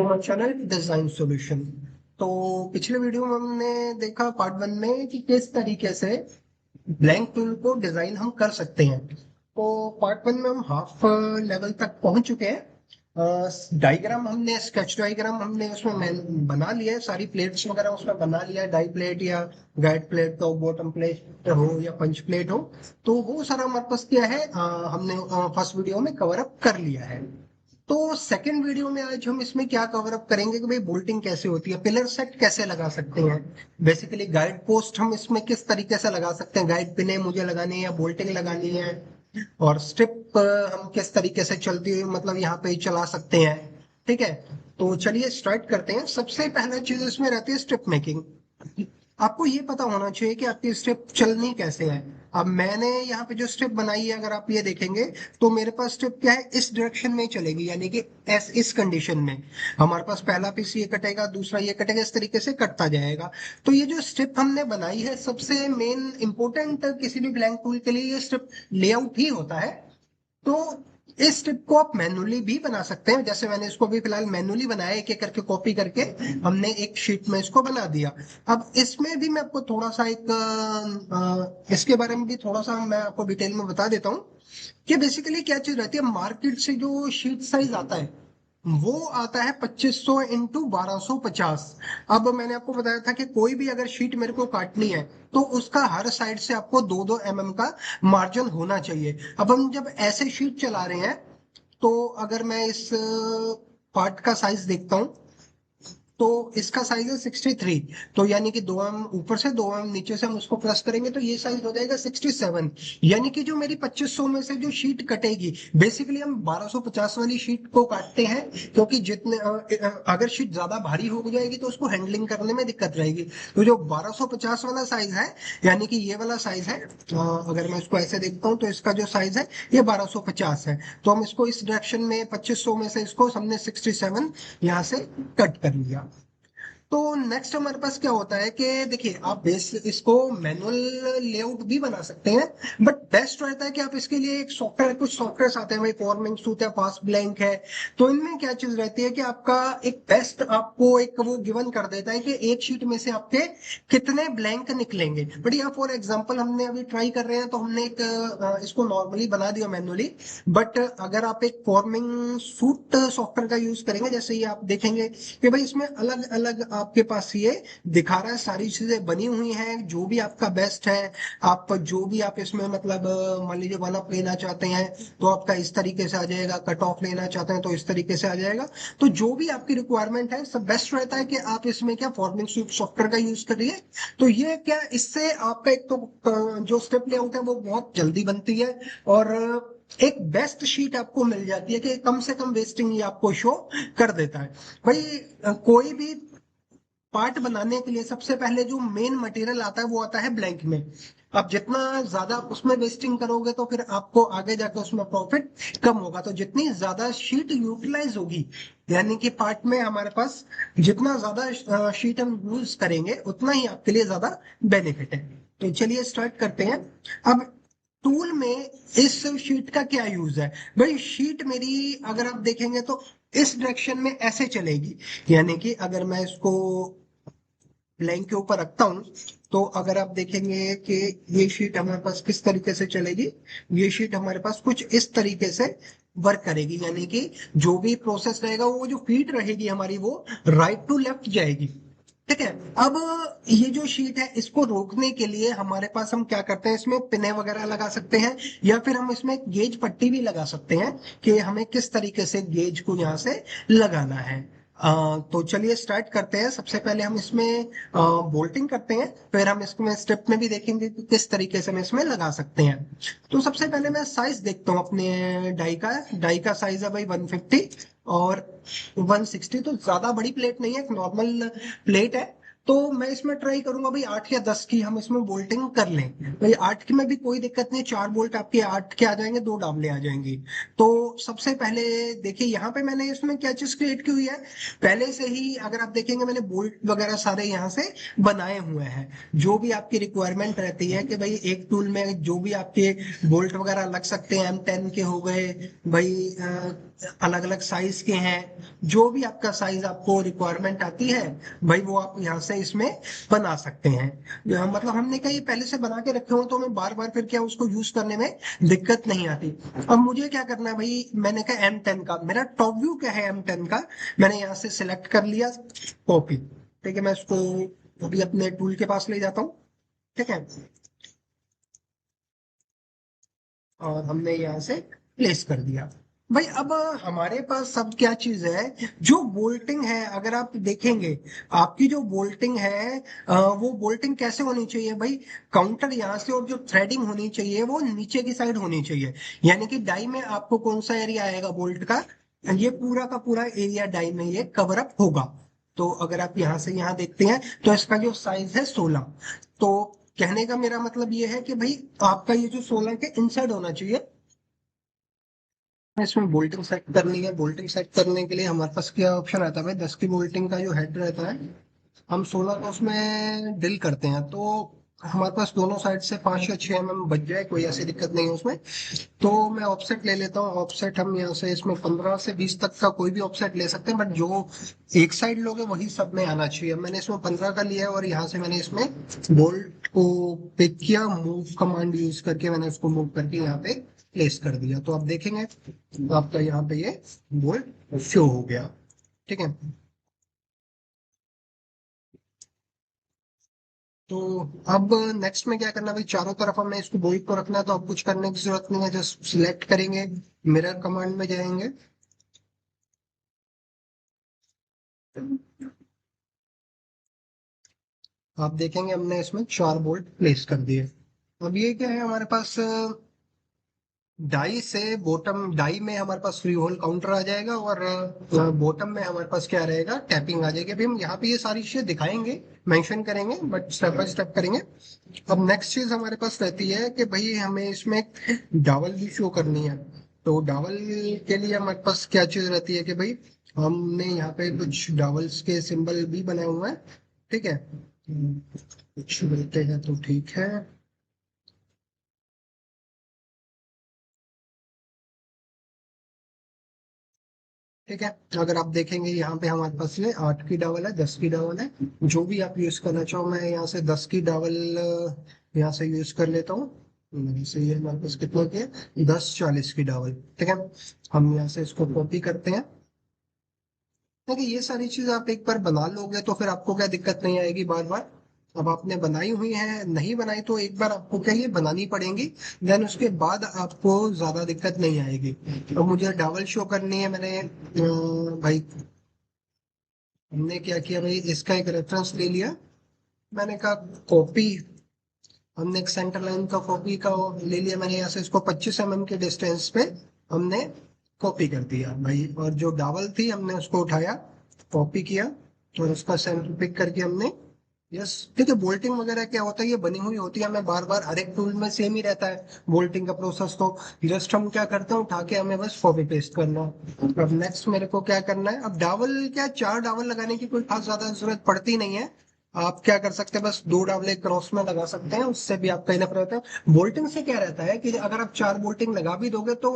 To my channel design solution. तो पिछले video में हमने देखा पार्ट वन में कि किस तरीके से ब्लैंक टूल को डिजाइन हम कर सकते हैं। तो पार्ट वन में हम हाफ लेवल तक पहुंच चुके हैं। डायग्राम हमने स्केच डायग्राम हमने उसमें बना लिया है, सारी प्लेट्स वगैरह उसमें बना लिया है, डाई प्लेट या गाइड प्लेट तो बॉटम प्लेट हो या पंच प्लेट हो, तो वो सारा हमारे पास क्या है, हमने फर्स्ट वीडियो में कवर अप कर लिया है। तो सेकंड वीडियो में आज हम इसमें क्या कवर अप करेंगे कि भाई बोल्टिंग कैसे होती है, पिलर सेट कैसे लगा सकते हैं, बेसिकली गाइड पोस्ट हम इसमें किस तरीके से लगा सकते हैं, गाइड पिने मुझे लगानी है या बोल्टिंग लगानी है, और स्ट्रिप हम किस तरीके से चलती हुई मतलब यहाँ पे चला सकते हैं। ठीक है, तो चलिए स्टार्ट करते हैं। सबसे पहला चीज इसमें रहती है स्ट्रिप मेकिंग। आपको ये पता होना चाहिए कि आपकी स्ट्रिप चलनी कैसे है। अब मैंने यहाँ पे जो स्ट्रिप बनाई है, अगर आप ये देखेंगे तो मेरे पास स्ट्रिप क्या है, इस डायरेक्शन में चलेगी, यानी कि इस कंडीशन में हमारे पास पहला पीस ये कटेगा, दूसरा ये कटेगा, इस तरीके से कटता जाएगा। तो ये जो स्ट्रिप हमने बनाई है, सबसे मेन इंपॉर्टेंट किसी भी ब्लैंक टूल के लिए ये स्ट्रिप लेआउट ही होता है। तो इस स्ट्रिप को आप मैनुअली भी बना सकते हैं, जैसे मैंने इसको भी फिलहाल मैनुअली बनाया, एक एक करके कॉपी करके हमने एक शीट में इसको बना दिया। अब इसमें भी मैं आपको थोड़ा सा इसके बारे में भी थोड़ा सा मैं आपको डिटेल में बता देता हूँ कि बेसिकली क्या चीज रहती है। मार्केट से जो शीट साइज आता है वो आता है 2500 इंटू 1250। अब मैंने आपको बताया था कि कोई भी अगर शीट मेरे को काटनी है तो उसका हर साइड से आपको 2-2 mm का मार्जिन होना चाहिए। अब हम जब ऐसे शीट चला रहे हैं, तो अगर मैं इस पार्ट का साइज देखता हूं, तो इसका साइज है 63। तो यानी कि 2 mm ऊपर से 2 mm नीचे से हम उसको प्लस करेंगे तो ये साइज हो जाएगा 67। यानी कि जो मेरी 2500 में से जो शीट कटेगी, बेसिकली हम 1250 वाली शीट को काटते हैं, क्योंकि अगर शीट ज्यादा भारी हो जाएगी तो उसको हैंडलिंग करने में दिक्कत रहेगी। तो जो 1250 वाला साइज है, यानी कि ये वाला साइज है, अगर मैं इसको ऐसे देखता हूँ तो इसका जो साइज है ये 1250 है। तो हम इसको इस डायरेक्शन में 2500 में से इसको हमने 67 यहाँ से कट कर लिया। तो नेक्स्ट हमारे पास क्या होता है कि देखिए, आप बेस इसको मैनुअल लेआउट भी बना सकते हैं, बट बेस्ट रहता है कि आप इसके लिए एक सॉफ्टवेयर, कुछ सॉफ्टवेयर आते हैं भाई, फॉर्मिंग सूट है, फास्ट ब्लैंक है। तो इनमें क्या चीज रहती है कि आपका एक बेस्ट आपको एक वो गिवन कर देता है कि एक शीट में से आपके कितने ब्लैंक निकलेंगे। बट यहाँ फॉर एग्जाम्पल हमने अभी ट्राई कर रहे हैं तो हमने एक इसको नॉर्मली बना दिया मैनुअली। बट अगर आप एक फॉर्मिंग सूट सॉफ्टवेयर का यूज करेंगे, जैसे ये आप देखेंगे कि भाई इसमें अलग अलग आपके पास ये दिखा रहा है, सारी चीजें बनी हुई हैं, जो भी आपका बेस्ट है। आप जो भी आप इसमें मतलब मान लीजिए वन अप लेना चाहते हैं तो आपका इस तरीके से आ जाएगा, कट ऑफ लेना चाहते हैं तो इस तरीके से आ जाएगा। तो जो भी आपकी रिक्वायरमेंट है, सब बेस्ट रहता है कि आप इसमें क्या फॉर्मिंग सॉफ्टवेयर का यूज करिए। तो ये क्या, इससे आपका एक तो जो स्टेप लेआउट है वो बहुत जल्दी बनती है, और एक बेस्ट शीट आपको मिल जाती है कि कम से कम वेस्टिंग ये आपको शो कर देता है। भाई कोई भी पार्ट बनाने के लिए सबसे पहले जो मेन मटेरियल आता है वो आता है ब्लैंक में। आप जितना ज्यादा उसमें वेस्टिंग करोगे तो फिर आपको आगे जाकर उसमें प्रॉफिट कम होगा। तो जितनी ज्यादा शीट यूटिलाइज होगी, यानी कि पार्ट में हमारे पास जितना ज्यादा शीट हम यूज करेंगे उतना ही आपके लिए ज्यादा बेनिफिट है। तो चलिए स्टार्ट करते हैं। अब टूल में इस शीट का क्या यूज है। भाई शीट मेरी अगर आप देखेंगे तो इस डायरेक्शन में ऐसे चलेगी, यानी कि अगर मैं इसको ब्लैंक के ऊपर रखता हूं तो अगर आप देखेंगे कि ये शीट हमारे पास किस तरीके से चलेगी, ये शीट हमारे पास कुछ इस तरीके से वर्क करेगी, यानी कि जो भी प्रोसेस रहेगा वो जो फीड रहेगी हमारी वो राइट टू लेफ्ट जाएगी। ठीक है। अब ये जो शीट है इसको रोकने के लिए हमारे पास हम क्या करते हैं, इसमें पिने वगैरह लगा सकते हैं, या फिर हम इसमें गेज पट्टी भी लगा सकते हैं कि हमें किस तरीके से गेज को यहाँ से लगाना है। तो चलिए स्टार्ट करते हैं। सबसे पहले हम इसमें बोल्टिंग करते हैं, फिर हम इसमें स्टेप में भी देखेंगे कि किस तरीके से हम इसमें लगा सकते हैं। तो सबसे पहले मैं साइज देखता हूँ अपने डाई का साइज है भाई 150 और 160। तो ज्यादा बड़ी प्लेट नहीं है, एक नॉर्मल प्लेट है। तो मैं इसमें ट्राई करूंगा भाई 8 या 10 की हम इसमें बोल्टिंग कर लें। भाई 8 की में भी कोई दिक्कत नहीं, 4 बोल्ट आपके 8 के आ जाएंगे, 2 डावले आ जाएंगी। तो सबसे पहले देखिए यहाँ पे मैंने इसमें क्या चीज क्रिएट की हुई है, पहले से ही अगर आप देखेंगे मैंने बोल्ट वगैरह सारे यहाँ से बनाए हुए हैं। जो भी आपकी रिक्वायरमेंट रहती है कि भाई एक टूल में जो भी आपके बोल्ट वगैरह लग सकते हैं, M10 के हो गए भाई, अलग अलग साइज के हैं, जो भी आपका साइज आपको रिक्वायरमेंट आती है भाई वो आप यहाँ से इसमें बना सकते हैं। मतलब हमने कहीं पहले से बना के रखे हो तो हमें बार बार फिर क्या उसको यूज करने में दिक्कत नहीं आती। अब मुझे क्या करना है भाई, मैंने कहा M10 का मेरा टॉप व्यू क्या है, M10 का मैंने यहाँ से सिलेक्ट कर लिया, कॉपी। ठीक है, मैं इसको अभी अपने टूल के पास ले जाता हूँ। ठीक है, और हमने यहाँ से प्लेस कर दिया। भाई अब हमारे पास सब क्या चीज है, जो बोल्टिंग है अगर आप देखेंगे, आपकी जो बोल्टिंग है वो बोल्टिंग कैसे होनी चाहिए भाई, काउंटर यहाँ से और जो थ्रेडिंग होनी चाहिए वो नीचे की साइड होनी चाहिए। यानी कि डाई में आपको कौन सा एरिया आएगा बोल्ट का, ये पूरा का पूरा एरिया डाई में ये कवर अप होगा। तो अगर आप यहाँ से यहाँ देखते हैं तो इसका जो साइज है 16। तो कहने का मेरा मतलब ये है कि भाई आपका ये जो 16 के इनसाइड होना चाहिए। इसमें बोल्टिंग सेट करनी है, बोल्टिंग सेट करने के लिए हमारे पास क्या ऑप्शन आता है भाई, 10 की बोल्टिंग का जो हेड रहता है, हम 16 को उसमें ड्रिल करते हैं तो हमारे पास दोनों साइड से 5 या 6 mm बच जाए, कोई ऐसी दिक्कत नहीं है उसमें। तो मैं ऑफसेट ले लेता हूँ, ऑफसेट हम यहाँ से इसमें 15 से 20 तक का कोई भी ऑफसेट ले सकते हैं, बट जो एक साइड लोगे वही सब में आना चाहिए। मैंने इसमें 15 का लिया है और यहाँ से मैंने इसमें बोल्ट को पिक किया, मूव कमांड यूज करके मैंने उसको मूव करके यहाँ पे प्लेस कर दिया। तो आप देखेंगे आपका यहाँ पे ये बोल्ट शो हो गया। ठीक है, तो अब नेक्स्ट में क्या करना है भाई, चारों तरफ हमने इसको बोल्ट को रखना है, तो अब कुछ करने की जरूरत नहीं है, जस्ट सिलेक्ट करेंगे, मिरर कमांड में जाएंगे। आप देखेंगे हमने इसमें 4 बोल्ट प्लेस कर दिए। अब ये क्या है हमारे पास, डाई से बॉटम, डाई में हमारे पास फ्री होल काउंटर आ जाएगा और बॉटम में हमारे पास क्या रहेगा, टैपिंग आ जाएगी। अभी हम यहाँ पे ये सारी चीजें दिखाएंगे, मेंशन करेंगे, बट स्टेप बाय स्टेप करेंगे। अब नेक्स्ट चीज हमारे पास रहती है कि भाई हमें इसमें डावल भी शो करनी है। तो डावल के लिए हमारे पास क्या चीज रहती है कि भाई हमने यहाँ पे कुछ डावल्स के सिंबल भी बनाए हुए हैं। ठीक है, कुछ मिलते हैं तो ठीक है। ठीक है, अगर आप देखेंगे यहाँ पे हमारे पास ये 8 की डावल है, 10 की डावल है, जो भी आप यूज करना चाहो। मैं यहाँ से 10 की डावल यहाँ से यूज कर लेता हूँ। से ये हमारे पास कितना की है, 10 40 की डावल। ठीक है, हम यहाँ से इसको कॉपी करते हैं। देखिए ये सारी चीज आप एक बार बना लोगे तो फिर आपको क्या दिक्कत नहीं आएगी बार बार। अब आपने बनाई हुई है, नहीं बनाई तो एक बार आपको क्या ये बनानी पड़ेंगी, देन उसके बाद आपको ज्यादा दिक्कत नहीं आएगी। अब मुझे डावल शो करनी है, मैंने भाई हमने क्या किया भाई, इसका एक रेफरेंस ले लिया, मैंने कहा कॉपी, हमने एक सेंटर लाइन का कॉपी का वो ले लिया, मैंने यहाँ से इसको 25 mm के डिस्टेंस पे हमने कॉपी कर दिया भाई। और जो डावल थी हमने उसको उठाया, कॉपी किया और उसका सेंटर पिक करके हमने, यस ठीक है। बोल्टिंग वगैरह क्या होता है, ये बनी हुई होती है, हमें बार बार हर एक टूल में सेम ही रहता है बोल्टिंग का प्रोसेस। तो जस्ट हम क्या करते हैं, उठा के हमें बस कॉपी पेस्ट करना है। अब नेक्स्ट मेरे को क्या करना है, अब डावल क्या 4 डावल लगाने की कोई खास ज्यादा जरूरत पड़ती नहीं है। आप क्या कर सकते हैं, बस 2 डावले क्रॉस में लगा सकते हैं, उससे भी आपका इनफ रहता है। बोल्टिंग से क्या रहता है कि अगर आप 4 बोल्टिंग लगा भी दोगे तो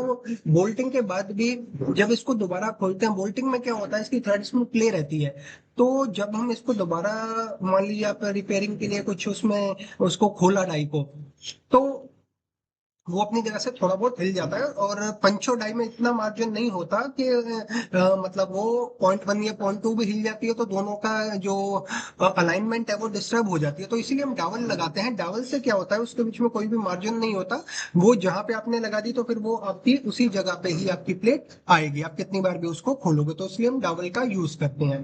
बोल्टिंग के बाद भी जब इसको दोबारा खोलते हैं, बोल्टिंग में क्या होता है इसकी थ्रेड्स में प्ले रहती है। तो जब हम इसको दोबारा, मान लीजिए आप रिपेयरिंग के लिए कुछ उसमें उसको खोला डाई को, तो वो अपनी जगह से थोड़ा बहुत हिल जाता है। और पंचो डाई में इतना मार्जिन नहीं होता कि मतलब वो .1 या .2 भी हिल जाती है तो दोनों का जो अलाइनमेंट है वो डिस्टर्ब हो जाती है। तो इसीलिए हम डावल लगाते हैं। डावल से क्या होता है, उसके बीच में कोई भी मार्जिन नहीं होता, वो जहां पे आपने लगा दी तो फिर वो आपकी उसी जगह पे ही आपकी प्लेट आएगी, आप कितनी बार भी उसको खोलोगे। तो इसलिए हम डावल का यूज करते हैं।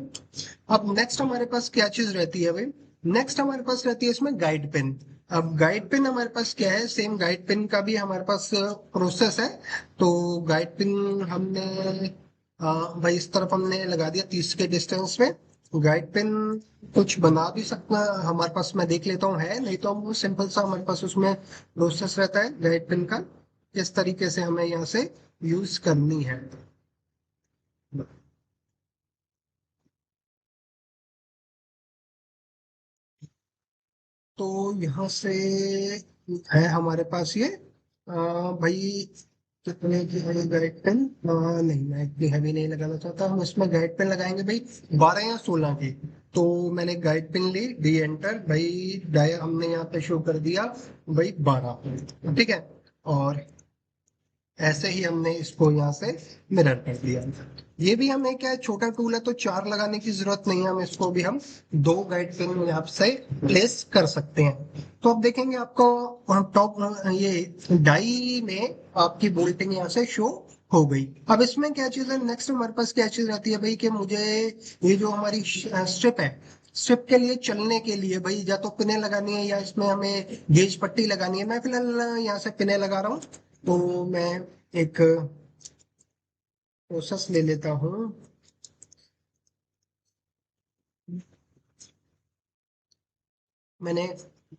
अब नेक्स्ट हमारे पास क्या चीज रहती है भाई, नेक्स्ट हमारे पास रहती है इसमें गाइड पिन। अब गाइड पिन हमारे पास क्या है, सेम गाइड पिन का भी हमारे पास प्रोसेस है। तो गाइड पिन हमने भाई इस तरफ हमने लगा दिया 30 के डिस्टेंस पे, गाइड पेन कुछ बना भी सकता हमारे पास, मैं देख लेता हूँ है, नहीं तो हम वो सिंपल सा हमारे पास उसमें प्रोसेस रहता है गाइड पेन का, किस तरीके से हमें यहाँ से यूज करनी है। तो यहाँ से है हमारे पास ये भाई, कितने की है गाइड पेन? नहीं, मैं इतनी हैवी नहीं लगाना चाहता, हम इसमें गाइड पेन लगाएंगे भाई 12 या 16 की। तो मैंने गाइड पेन ली, डी एंटर भाई, डाया हमने यहाँ पे शो कर दिया भाई 12, ठीक है। और ऐसे ही हमने इसको यहाँ से मिरर कर दिया। ये भी हमें क्या है, छोटा टूल है तो 4 लगाने की जरूरत नहीं है, हम इसको भी हम 2 गाइड पिन यहाँ से प्लेस कर सकते हैं। तो अब देखेंगे आपको टॉप ये डाई में आपकी बोल्टिंग यहाँ से शो हो गई। अब इसमें क्या चीज है, नेक्स्ट हमारे पास क्या चीज रहती है भाई, कि मुझे ये जो हमारी स्ट्रिप है, स्ट्रिप के लिए चलने के लिए भाई या तो पिने लगानी है या इसमें हमें गेज पट्टी लगानी है। मैं फिलहाल यहाँ से पिने लगा रहा हूँ, तो मैं एक प्रोसेस ले लेता हूँ। मैंने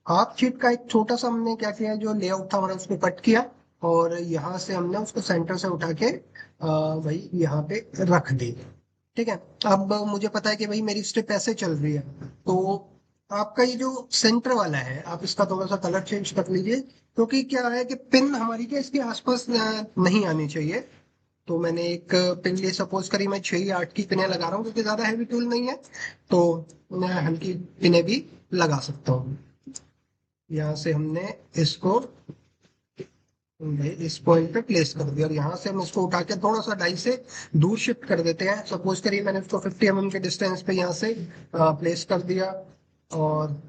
हाफ शीट का एक छोटा सा, हमने क्या किया, जो लेआउट था हमारा उसको कट किया, और यहाँ से हमने उसको सेंटर से उठा के भाई यहाँ पे रख दी, ठीक है। अब मुझे पता है कि भाई मेरी स्ट्रिप ऐसे चल रही है, तो आपका ये जो सेंटर वाला है, आप इसका थोड़ा सा कलर चेंज कर लीजिए, क्योंकि क्या है कि पिन हमारी के इसके आसपास नहीं आनी चाहिए। तो मैंने एक पिन लिए, सपोज करी मैं 6 या 8 की पिने लगा रहा हूँ, क्योंकि ज्यादा हैवी टूल नहीं है, तो मैं हल्की पिने भी लगा सकता हूँ। यहाँ से हमने इसको इस पॉइंट पे प्लेस कर दिया, और यहाँ से हम इसको उठा के थोड़ा सा डाई से दूर शिफ्ट कर देते हैं। सपोज करिए मैंने इसको 50 mm के डिस्टेंस पे यहाँ से प्लेस कर दिया, और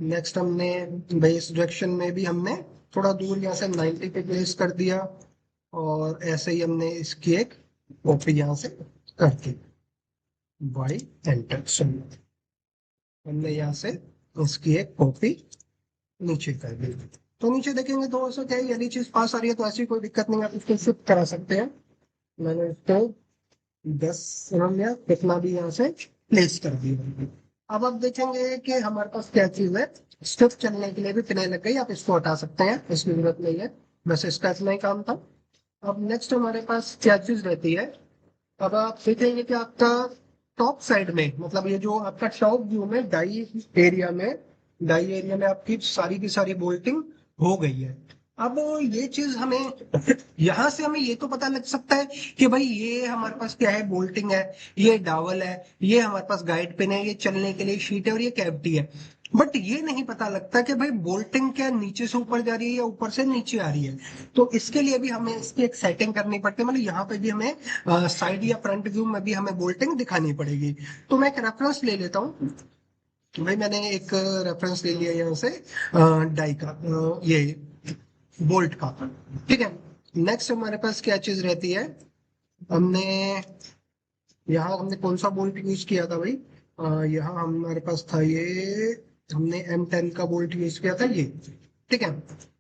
नेक्स्ट हमने भाई इस डायरेक्शन में भी हमने थोड़ा दूर यहाँ से 90 पे प्लेस कर दिया, और ऐसे ही हमने इसकी एक कॉपी यहाँ से करके बाई एंटर सुन, हमने यहाँ से इसकी एक कॉपी नीचे कर दी। तो नीचे देखेंगे थोड़ा सा क्या है, यदि चीज पास आ रही है तो ऐसी कोई दिक्कत नहीं है, आप इसको शिफ्ट करा सकते हैं। मैंने इसको 10 mm या कितना भी यहाँ से प्लेस कर दिया। अब आप देखेंगे कि हमारे पास क्या चीज है, स्टिफ चलने के लिए भी पिने लग गई, आप इसको हटा सकते हैं, इसकी जरूरत नहीं है। बस इसका इतना ही काम था। अब नेक्स्ट हमारे पास क्या चीज रहती है, अब आप देखेंगे कि आपका टॉप साइड में, मतलब ये जो आपका टॉप व्यू में एरिया में डाई एरिया में आपकी सारी की सारी बोल्टिंग हो गई है। अब ये चीज हमें यहाँ से हमें ये तो पता लग सकता है कि भाई ये हमारे पास क्या है, बोल्टिंग है, ये डावल है, ये हमारे पास गाइड पिन है, ये चलने के लिए शीट है, और ये कैविटी है। बट ये नहीं पता लगता कि भाई बोल्टिंग क्या नीचे से ऊपर जा रही है या ऊपर से नीचे आ रही है। तो इसके लिए भी हमें इसकी एक सेटिंग करनी पड़ती है, मतलब यहाँ पे भी हमें साइड या फ्रंट व्यू में भी हमें बोल्टिंग दिखानी पड़ेगी। तो मैं एक रेफरेंस ले लेता हूँ। भाई मैंने एक रेफरेंस ले लिया यहाँ से डाई का, ये बोल्ट का, ठीक है। नेक्स्ट हमारे पास क्या चीज रहती है, हमने यहाँ हमने कौन सा बोल्ट यूज किया था भाई, यहाँ हमारे पास था ये, हमने M10 का बोल्ट यूज किया था ये, ठीक है।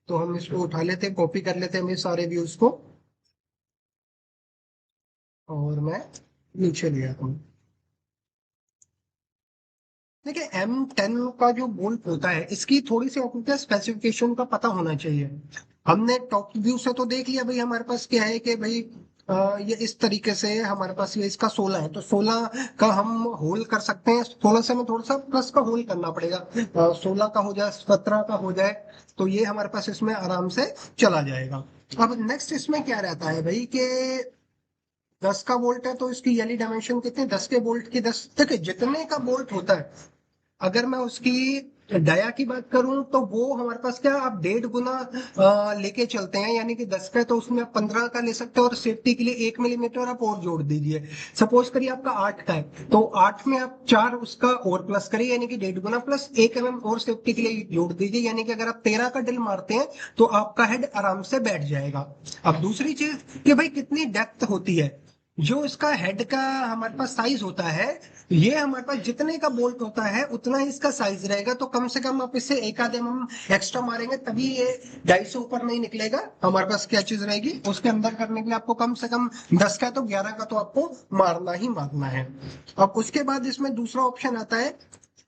तो हम इसको उठा लेते हैं, कॉपी कर लेते हैं हम सारे व्यूज को, और मैं नीचे ले आता हूँ। देखिए M10 का जो बोल्ट होता है, इसकी थोड़ी सी आपको स्पेसिफिकेशन का पता होना चाहिए। हमने टॉप व्यू से तो देख लिया भाई, हमारे पास क्या है कि भाई ये इस तरीके से हमारे पास ये इसका 16 है, तो 16 का हम होल कर सकते हैं, 16 से हमें थोड़ा सा प्लस का होल करना पड़ेगा, 16 का हो जाए, 17 का हो जाए, तो ये हमारे पास इसमें आराम से चला जाएगा। अब नेक्स्ट इसमें क्या रहता है भाई कि 10 का बोल्ट है, तो इसकी यानी डायमेंशन कितने, 10 के बोल्ट की 10, देखिए जितने का बोल्ट होता है, अगर मैं उसकी डाया की बात करूं तो वो हमारे पास क्या, आप 1.5 गुना लेके चलते हैं, यानी कि 10 का है तो उसमें आप 15 का ले सकते हो, और सेफ्टी के लिए 1 mm आप और जोड़ दीजिए। सपोज करिए आपका 8 का है, तो 8 में आप 4 उसका और प्लस करिए, यानी कि 1.5 गुना प्लस 1 mm और सेफ्टी के लिए जोड़ दीजिए, यानी कि अगर आप 13 का ड्रिल मारते हैं तो आपका हेड आराम से बैठ जाएगा। अब दूसरी चीज कि भाई कितनी डेप्थ होती है, जो इसका हेड का हमारे पास साइज होता है, ये हमारे पास जितने का बोल्ट होता है उतना ही इसका साइज रहेगा। तो कम से कम आप इससे एक आध mm एक्स्ट्रा मारेंगे तभी ये 2.5 से ऊपर नहीं निकलेगा। हमारे पास क्या चीज रहेगी उसके अंदर करने के लिए, आपको कम से कम 10 का तो 11 का तो आपको मारना ही मारना है। अब उसके बाद इसमें दूसरा ऑप्शन आता है,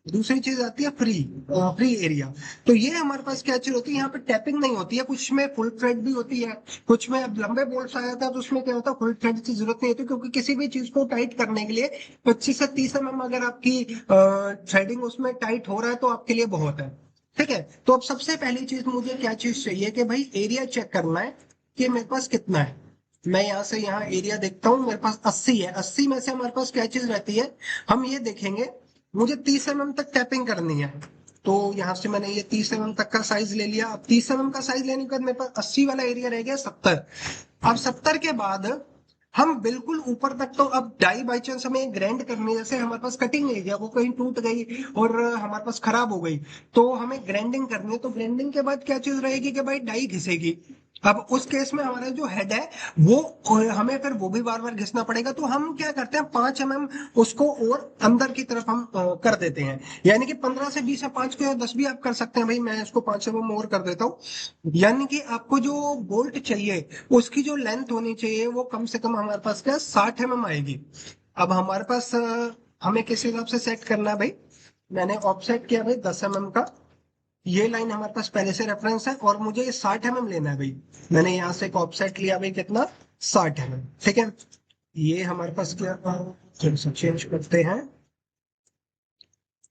दूसरी चीज आती है फ्री फ्री एरिया। तो ये हमारे पास क्या चीज होती है, यहाँ पे टैपिंग नहीं होती है, कुछ में फुल थ्रेड भी होती है, कुछ में अब लंबे बोल्ट आया था तो उसमें क्या होता है फुल थ्रेड की जरूरत नहीं होती, क्योंकि किसी भी चीज को टाइट करने के लिए 25 से 30 अगर आपकी थ्रेडिंग उसमें टाइट हो रहा है तो आपके लिए बहुत है। ठीक है, तो अब सबसे पहली चीज मुझे क्या चीज चाहिए कि भाई एरिया चेक करना है कि मेरे पास कितना है। मैं यहाँ से यहाँ एरिया देखता हूँ, मेरे पास 80 है। 80 में से हमारे पास क्या चीज रहती है, हम ये देखेंगे मुझे 30 तक टैपिंग करनी है। तो यहाँ से मैंने ये 30 तक का साइज ले लिया। अब 30 का साइज लेने के बाद मेरे पास 80 वाला एरिया रह गया 70। अब 70 के बाद हम बिल्कुल ऊपर तक, तो अब डाई बाई चांस हमें ग्राइंड करनी है, जैसे हमारे पास कटिंग एरिया वो कहीं टूट गई और हमारे पास खराब हो गई तो हमें ग्राइंडिंग करनी है। तो ग्राइंडिंग के बाद क्या चीज रहेगी कि भाई डाई घिसेगी। अब उस केस में हमारा जो हेड है वो हमें फिर वो भी बार बार घिसना पड़ेगा। तो हम क्या करते हैं 5 उसको और अंदर की तरफ हम कर देते हैं। यानी कि 15 से 20 है, 5 को या 10 भी आप कर सकते हैं। भाई मैं इसको 5 और कर देता हूँ। यानी कि आपको जो बोल्ट चाहिए उसकी जो लेंथ होनी चाहिए वो कम से कम हमारे पास क्या 60 आएगी। अब हमारे पास हमें किस हिसाब से सेट करना है भाई, मैंने ऑफसेट किया भाई 10 का। ये लाइन हमारे पास पहले से रेफरेंस है और मुझे ये 60 लेना है भाई। मैंने यहाँ से एक ऑफसेट लिया भाई कितना, 60 ठीक है। ये हमारे पास क्या, चेंज करते हैं।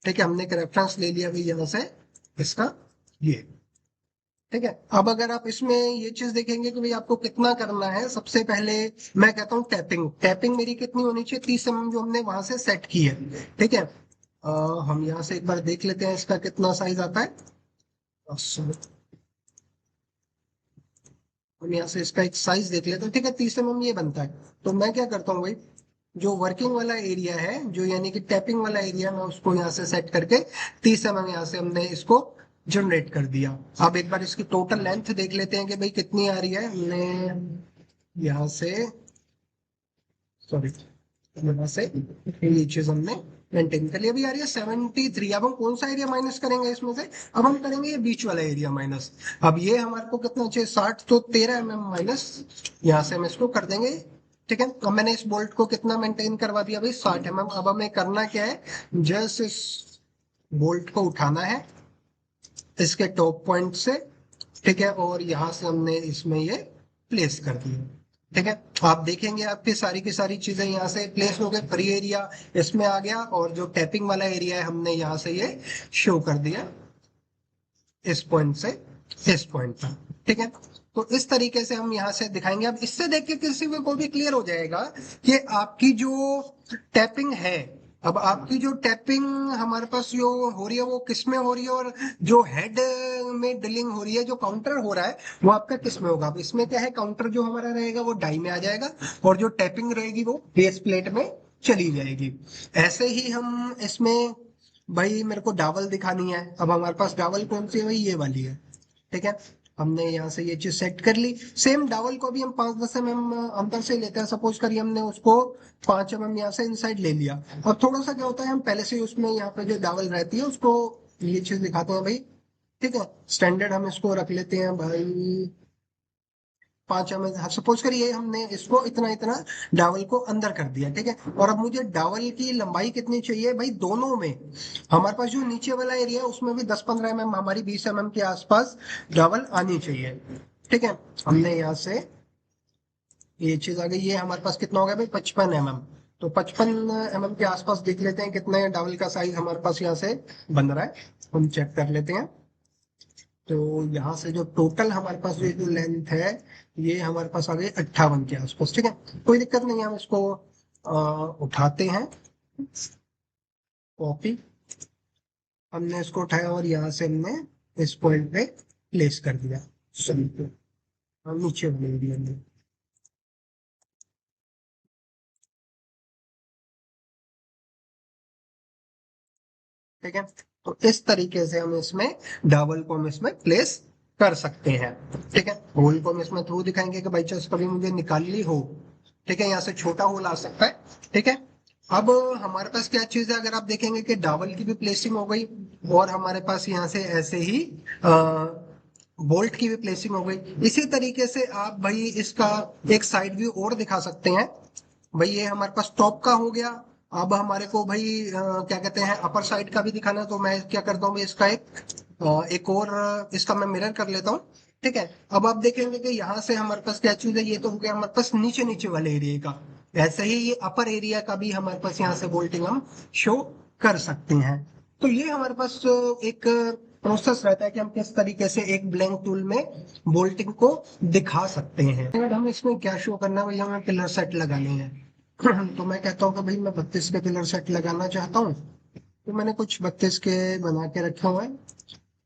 ठीक है, हमने एक रेफरेंस ले लिया भाई यहाँ से इसका, ये ठीक है। अब अगर आप इसमें ये चीज देखेंगे कि भाई आपको कितना करना है, सबसे पहले मैं कहता हूँ टैपिंग टैपिंग मेरी कितनी होनी चाहिए, 30 जो हमने वहां से सेट की है। ठीक है, हम यहाँ से एक बार देख लेते हैं इसका कितना साइज आता है। हम यहाँ से इसका एक साइज देख लेते हैं। ठीक है, 30 ये बनता है। तो मैं क्या करता हूँ भाई, जो वर्किंग वाला एरिया है, जो यानी कि टैपिंग वाला एरिया, मैं उसको यहाँ से सेट करके 30 यहाँ से हमने इसको जनरेट कर दिया। अब एक बार इसकी टोटल लेंथ देख लेते हैं कि भाई कितनी आ रही है। हमने यहाँ से, सॉरी, यहाँ से ये चीज हमने मेंटेन कर लिया। अभी आ रही है 73। अब हम कौन सा एरिया माइनस करेंगे इसमें से, अब हम करेंगे ये बीच वाला एरिया माइनस। अब ये हमारे को कितना चाहिए 60, तो 13 माइनस यहाँ से हम इसको कर देंगे। ठीक है, अब मैंने इस बोल्ट को कितना मेंटेन करवा दिया भाई 60 अब हमें करना क्या है, जस्ट इस बोल्ट को उठाना है इसके टॉप पॉइंट से। ठीक है, और यहाँ से हमने इसमें ये प्लेस कर दिया। ठीक है, आप देखेंगे आपकी सारी की सारी चीजें यहाँ से प्लेस हो गए। फ्री एरिया इसमें आ गया और जो टैपिंग वाला एरिया है हमने यहाँ से ये शो कर दिया इस पॉइंट से इस पॉइंट पर। ठीक है, तो इस तरीके से हम यहाँ से दिखाएंगे। अब इससे देख के किसी को भी क्लियर हो जाएगा कि आपकी जो टैपिंग है, अब आपकी जो टैपिंग हमारे पास जो हो रही है वो किस में हो रही है, और जो हेड में ड्रिलिंग हो रही है, जो काउंटर हो रहा है वो आपका किस में होगा। अब इसमें क्या है, काउंटर जो हमारा रहेगा वो डाई में आ जाएगा और जो टैपिंग रहेगी वो बेस प्लेट में चली जाएगी। ऐसे ही हम इसमें, भाई मेरे को डावल दिखानी है। अब हमारे पास डावल कौन सी है भाई, ये वाली है। ठीक है, हमने यहाँ से ये चीज सेट कर ली। सेम डावल को भी हम 5-10 अंतर से लेते हैं। सपोज करिए हमने उसको 5 यहाँ से इनसाइड ले लिया। और थोड़ा सा क्या होता है, हम पहले से ही उसमें यहाँ पे जो डावल रहती है उसको ये चीज दिखाते हैं भाई। ठीक है, स्टैंडर्ड हम इसको रख लेते हैं भाई 5 सपोज करिए हमने इसको इतना इतना डावल को अंदर कर दिया। ठीक है, और अब मुझे डावल की लंबाई कितनी चाहिए भाई, दोनों में हमारे पास जो नीचे वाला एरिया है उसमें भी 10-15 हमारी 20 के आसपास डावल आनी चाहिए। ठीक है, हमने यहाँ से ये चीज आ गई। ये हमारे पास कितना हो गया भाई 55 तो 55 के आसपास देख लेते हैं कितने डावल का साइज हमारे पास यहाँ से बन रहा है, हम चेक कर लेते हैं। तो यहाँ से जो टोटल हमारे पास जो लेंथ है ये हमारे पास आ गई 58 के आसपास। ठीक है, कोई दिक्कत नहीं है, हम इसको उठाते हैं कॉपी। हमने इसको उठाया और यहाँ से हमने इस पॉइंट पे प्लेस कर दिया। सही, हम नीचे बने दिया हमने। ठीक है, तो इस तरीके से हम इसमें डबल को हम इसमें प्लेस कर सकते हैं। ठीक है, होल को हम इसमें थ्रू दिखाएंगे कि बाई चांस कभी मुझे निकालनी हो ठीक है, यहाँ से छोटा होल आ सकता है। ठीक है, अब हमारे पास क्या चीज है, अगर आप देखेंगे कि डावल की भी प्लेसिंग हो गई, और हमारे पास यहाँ से ऐसे ही बोल्ट की भी प्लेसिंग हो गई। इसी तरीके से आप भाई इसका एक साइड व्यू और दिखा सकते हैं। भाई ये हमारे पास टॉप का हो गया। अब हमारे को भाई क्या कहते हैं, अपर साइड का भी दिखाना है, तो मैं क्या करता हूँ भाई, इसका एक और इसका मैं मिरर कर लेता हूँ। ठीक है, अब आप देखेंगे कि यहाँ से हमारे पास क्या चीज है, ये तो हो गया हमारे पास नीचे नीचे वाले एरिया का। ऐसे ही ये अपर एरिया का भी हमारे पास यहाँ से बोल्टिंग हम शो कर सकते हैं। तो ये हमारे पास एक प्रोसेस रहता है कि हम किस तरीके से एक ब्लैंक टूल में बोल्टिंग को दिखा सकते हैं। अगर हम इसमें क्या शो करना है भाई, हमें पिलर सेट लगाने हैं। तो मैं कहता हूँ कि भाई मैं 32 के पिलर सेट लगाना चाहता हूँ। तो मैंने कुछ 32 के बना के रखे हुए हैं।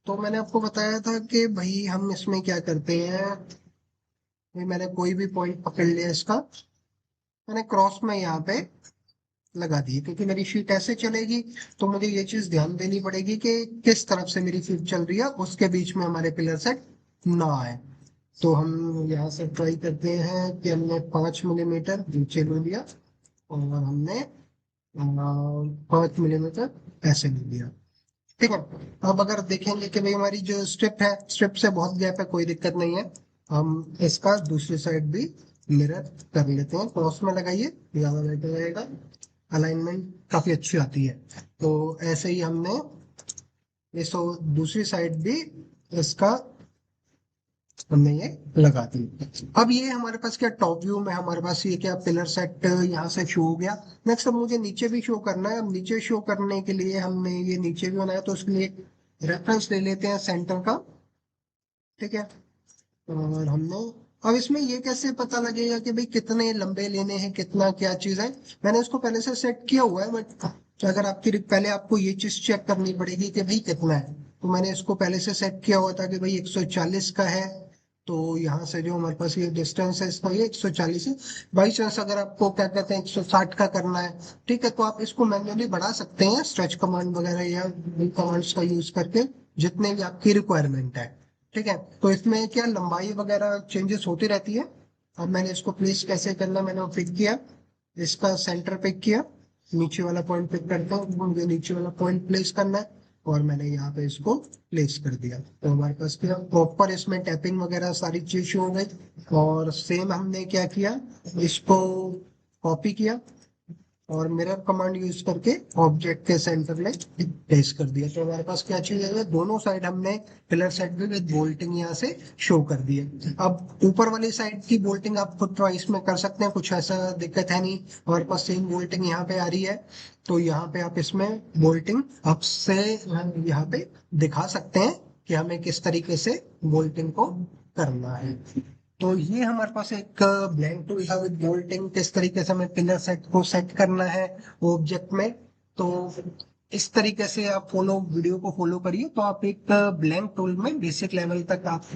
तो मैंने आपको बताया था कि भाई हम इसमें क्या करते हैं, भाई मैंने कोई भी पॉइंट पकड़ लिया इसका, मैंने क्रॉस में यहाँ पे लगा दिए, क्योंकि मेरी शीट ऐसे चलेगी। तो मुझे ये चीज ध्यान देनी पड़ेगी कि किस तरफ से मेरी शीट चल रही है, उसके बीच में हमारे पिलर सेट ना आए। तो हम यहाँ से ट्राई करते हैं कि हमने 5 मिलीमीटर नीचे ले लिया, और हमने 5 मिलीमीटर ऐसे ले लिया। ठीक है, अब अगर देखेंगे कि भाई हमारी जो स्ट्रिप है, स्ट्रिप से बहुत गैप है, कोई दिक्कत नहीं है। हम इसका दूसरी साइड भी मिरर कर लेते हैं, क्रॉस में लगाइए, ज्यादा बेटर रहेगा, अलाइनमेंट काफी अच्छी आती है। तो ऐसे ही हमने इस दूसरी साइड भी इसका हमने ये लगा दी। अब ये हमारे पास क्या, टॉप व्यू में हमारे पास ये क्या पिलर सेट यहाँ से शो हो गया। नेक्स्ट अब मुझे नीचे भी शो करना है। अब नीचे शो करने के लिए हमने ये नीचे भी बनाया, तो उसके लिए रेफरेंस ले लेते हैं सेंटर का। ठीक है, और हमने अब इसमें ये कैसे पता लगेगा कि भाई कितने लंबे लेने हैं, कितना क्या चीज है। मैंने उसको पहले से सेट किया हुआ है, बट अगर आपकी पहले आपको ये चीज चेक करनी पड़ेगी कि भाई कितना है। तो मैंने इसको पहले से सेट किया हुआ था कि भाई 140 का है। तो यहाँ से जो हमारे पास ये डिस्टेंस है इसका, ये 140 है। बाई चांस अगर आपको क्या कहते हैं 160 का करना है, ठीक है, तो आप इसको मैन्युअली बढ़ा सकते हैं स्ट्रेच कमांड वगैरह या कमांड्स का यूज करके, जितने भी आपकी रिक्वायरमेंट है। ठीक है, तो इसमें क्या लंबाई वगैरह चेंजेस होती रहती है। अब मैंने इसको प्लेस कैसे करना, मैंने वो पिक किया, इसका सेंटर पिक किया, नीचे वाला पॉइंट पिक करता हूँ, मुझे नीचे वाला पॉइंट प्लेस करना है, और मैंने यहाँ पे इसको प्लेस कर दिया। तो हमारे पास क्या प्रॉपर इसमें टैपिंग वगैरह सारी चीज हो गई। और सेम हमने क्या किया, इसको कॉपी किया, और मिरर कमांड यूज करके ऑब्जेक्ट के सेंटर में प्लेस कर दिया। तो हमारे पास क्या चीज है, दोनों साइड हमने पिलर सेट में विद बोल्टिंग यहाँ से शो कर दिए। अब ऊपर वाली साइड की बोल्टिंग आप खुद चॉइस में कर सकते हैं, कुछ ऐसा दिक्कत है नहीं। हमारे पास सेम बोल्टिंग यहाँ पे आ रही है, तो यहाँ पे आप इसमें बोल्टिंग अब से यहाँ पे दिखा सकते हैं कि हमें किस तरीके से बोल्टिंग को करना है। तो ये हमारे पास एक ब्लैंक टूल था विद बोल्टिंग, किस तरीके से हमें पिलर सेट को सेट करना है ऑब्जेक्ट में। तो इस तरीके से आप वीडियो को फॉलो करिए, तो आप एक ब्लैंक टूल में बेसिक लेवल तक आप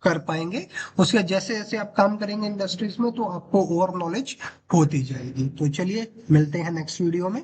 कर पाएंगे। उसके जैसे जैसे आप काम करेंगे इंडस्ट्रीज में, तो आपको और नॉलेज होती जाएगी। तो चलिए मिलते हैं नेक्स्ट वीडियो में।